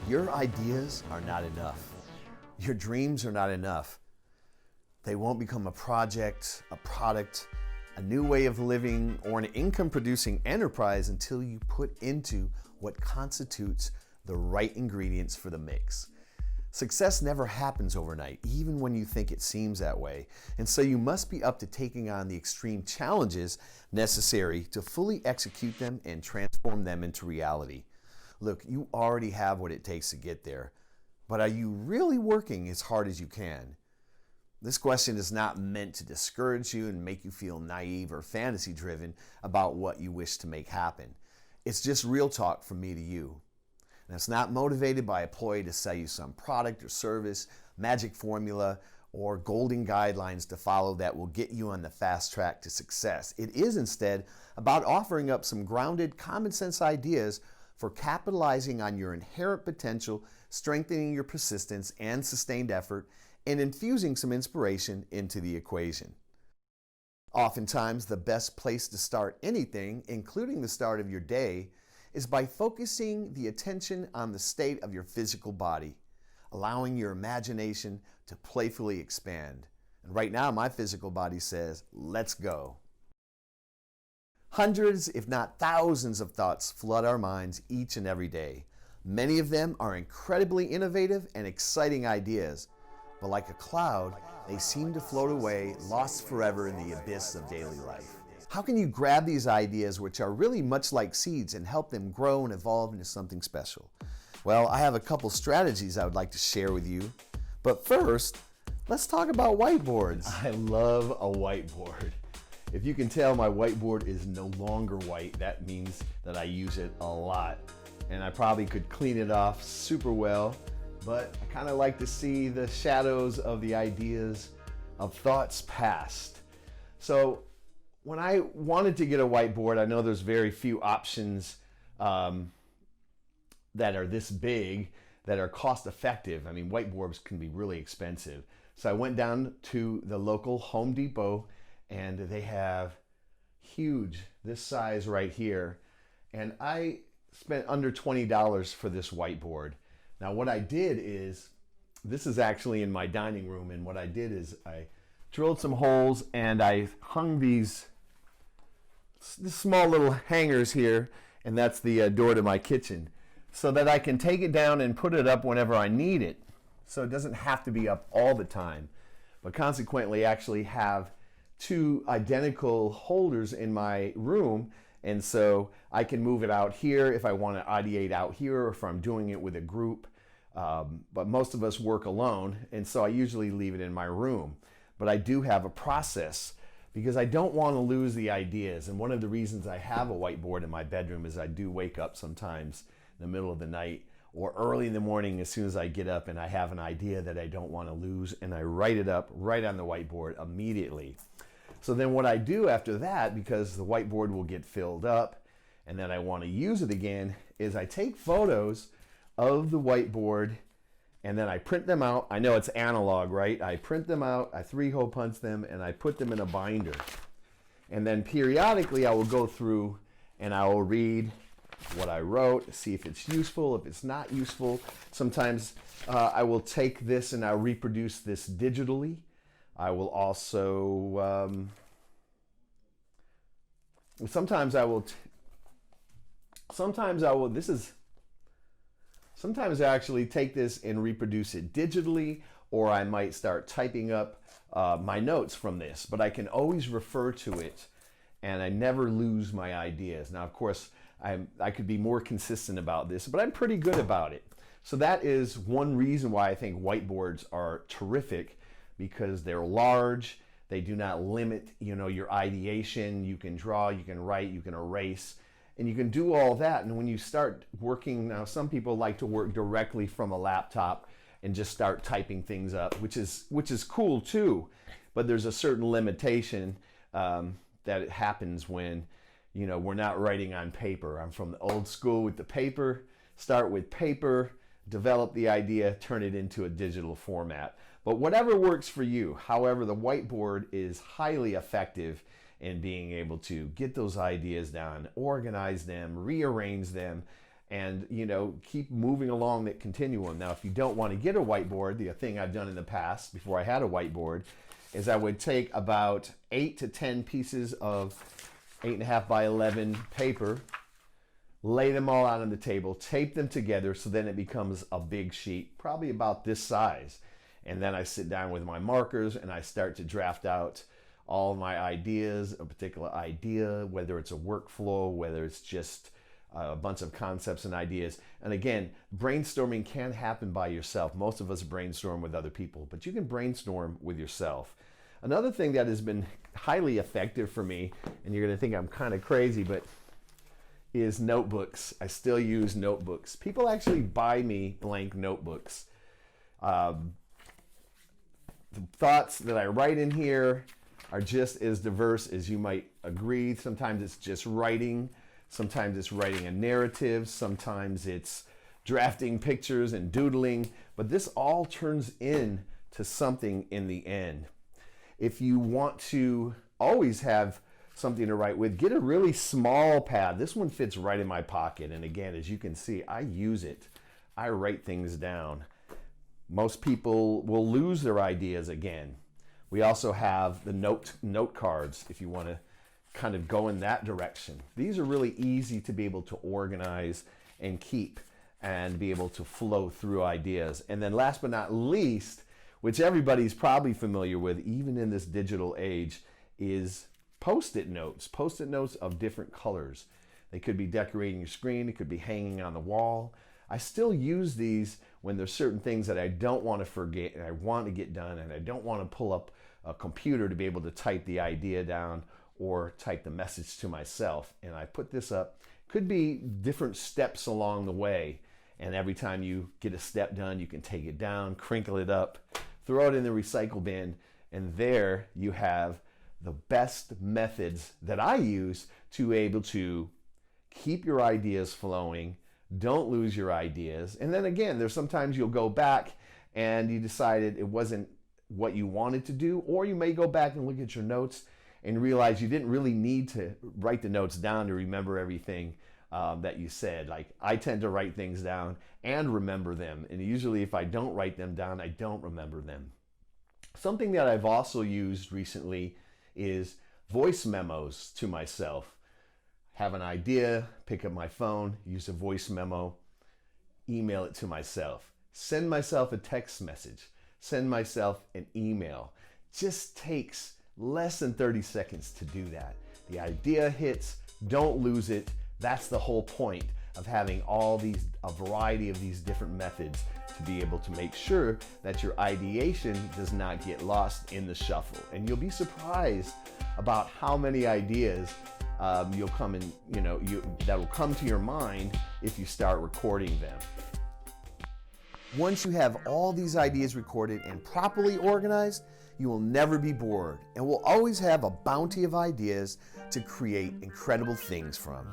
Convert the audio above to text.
Your ideas are not enough. Your dreams are not enough. They won't become a project, a product, a new way of living, or an income-producing enterprise until you put into what constitutes the right ingredients for the mix. Success never happens overnight, even when you think it seems that way. And so you must be up to taking on the extreme challenges necessary to fully execute them and transform them into reality. Look, you already have what it takes to get there, but are you really working as hard as you can? This question is not meant to discourage you and make you feel naive or fantasy driven about what you wish to make happen. It's just real talk from me to you. And it's not motivated by a ploy to sell you some product or service, magic formula, or golden guidelines to follow that will get you on the fast track to success. It is instead about offering up some grounded, common sense ideas for capitalizing on your inherent potential, strengthening your persistence and sustained effort, and infusing some inspiration into the equation. Oftentimes, the best place to start anything, including the start of your day, is by focusing the attention on the state of your physical body, allowing your imagination to playfully expand. And right now, my physical body says, let's go. Hundreds, if not thousands of thoughts flood our minds each and every day. Many of them are incredibly innovative and exciting ideas, but like a cloud, they seem to float away, lost forever in the abyss of daily life. How can you grab these ideas, which are really much like seeds, and help them grow and evolve into something special? Well, I have a couple strategies I would like to share with you. But first, let's talk about whiteboards. I love a whiteboard. If you can tell, my whiteboard is no longer white. That means that I use it a lot. And I probably could clean it off super well, but I kind of like to see the shadows of the ideas of thoughts past. So when I wanted to get a whiteboard, I know there's very few options that are this big, that are cost effective. I mean, whiteboards can be really expensive. So I went down to the local Home Depot, and they have huge, this size right here. And I spent under $20 for this whiteboard. Now what I did is, this is actually in my dining room, and what I did is I drilled some holes and I hung these small little hangers here, and that's the door to my kitchen, so that I can take it down and put it up whenever I need it. So it doesn't have to be up all the time, but consequently actually have two identical holders in my room, and so I can move it out here if I want to ideate out here, or if I'm doing it with a group. But most of us work alone, and so I usually leave it in my room. But I do have a process, because I don't want to lose the ideas. And one of the reasons I have a whiteboard in my bedroom is I do wake up sometimes in the middle of the night or early in the morning as soon as I get up, and I have an idea that I don't want to lose, and I write it up right on the whiteboard immediately. So then what I do after that, because the whiteboard will get filled up and then I want to use it again, is I take photos of the whiteboard and then I print them out. I know it's analog, right? I print them out, I 3-hole punch them, and I put them in a binder. And then periodically I will go through and I will read what I wrote, see if it's useful, if it's not useful. Sometimes I will take this and I'll reproduce this digitally. I will also, sometimes I actually take this and reproduce it digitally, or I might start typing up my notes from this, but I can always refer to it and I never lose my ideas. Now, of course, I could be more consistent about this, but I'm pretty good about it. So that is one reason why I think whiteboards are terrific, because they're large, they do not limit, your ideation. You can draw, you can write, you can erase, and you can do all that. And when you start working, now some people like to work directly from a laptop and just start typing things up, which is cool too, but there's a certain limitation that it happens when we're not writing on paper. I'm from the old school with the paper. Start with paper, develop the idea, turn it into a digital format. But whatever works for you. However, the whiteboard is highly effective in being able to get those ideas down, organize them, rearrange them, and keep moving along that continuum. Now, if you don't want to get a whiteboard, the thing I've done in the past before I had a whiteboard is I would take about 8 to 10 pieces of 8.5 by 11 paper, lay them all out on the table, tape them together, so then it becomes a big sheet, probably about this size. And then I sit down with my markers and I start to draft out all my ideas, a particular idea, whether it's a workflow, whether it's just a bunch of concepts and ideas. And again, brainstorming can happen by yourself. Most of us brainstorm with other people, but you can brainstorm with yourself. Another thing that has been highly effective for me, and you're gonna think I'm kind of crazy, but is notebooks. I still use notebooks. People actually buy me blank notebooks. The thoughts that I write in here are just as diverse as you might agree. Sometimes it's just writing. Sometimes it's writing a narrative. Sometimes it's drafting pictures and doodling. But this all turns into something in the end. If you want to always have something to write with, get a really small pad. This one fits right in my pocket. And again, as you can see, I use it. I write things down. Most people will lose their ideas again. We also have the note cards if you want to kind of go in that direction. These are really easy to be able to organize and keep and be able to flow through ideas. And then last but not least, which everybody's probably familiar with, even in this digital age, is Post-it notes. Post-it notes of different colors. They could be decorating your screen. It could be hanging on the wall. I still use these when there's certain things that I don't want to forget and I want to get done, and I don't want to pull up a computer to be able to type the idea down or type the message to myself. And I put this up. Could be different steps along the way. And every time you get a step done, you can take it down, crinkle it up, throw it in the recycle bin, and there you have the best methods that I use to be able to keep your ideas flowing, don't lose your ideas. And then again, there's sometimes you'll go back and you decided it wasn't what you wanted to do, or you may go back and look at your notes and realize you didn't really need to write the notes down to remember everything that you said. Like, I tend to write things down and remember them. And usually if I don't write them down, I don't remember them. Something that I've also used recently is voice memos to myself. Have an idea, pick up my phone, use a voice memo, email it to myself. Send myself a text message, send myself an email. Just takes less than 30 seconds to do that. The idea hits, don't lose it. That's the whole point of having a variety of these different methods to be able to make sure that your ideation does not get lost in the shuffle. And you'll be surprised about how many ideas you'll come in, that will come to your mind if you start recording them. Once you have all these ideas recorded and properly organized, you will never be bored and will always have a bounty of ideas to create incredible things from.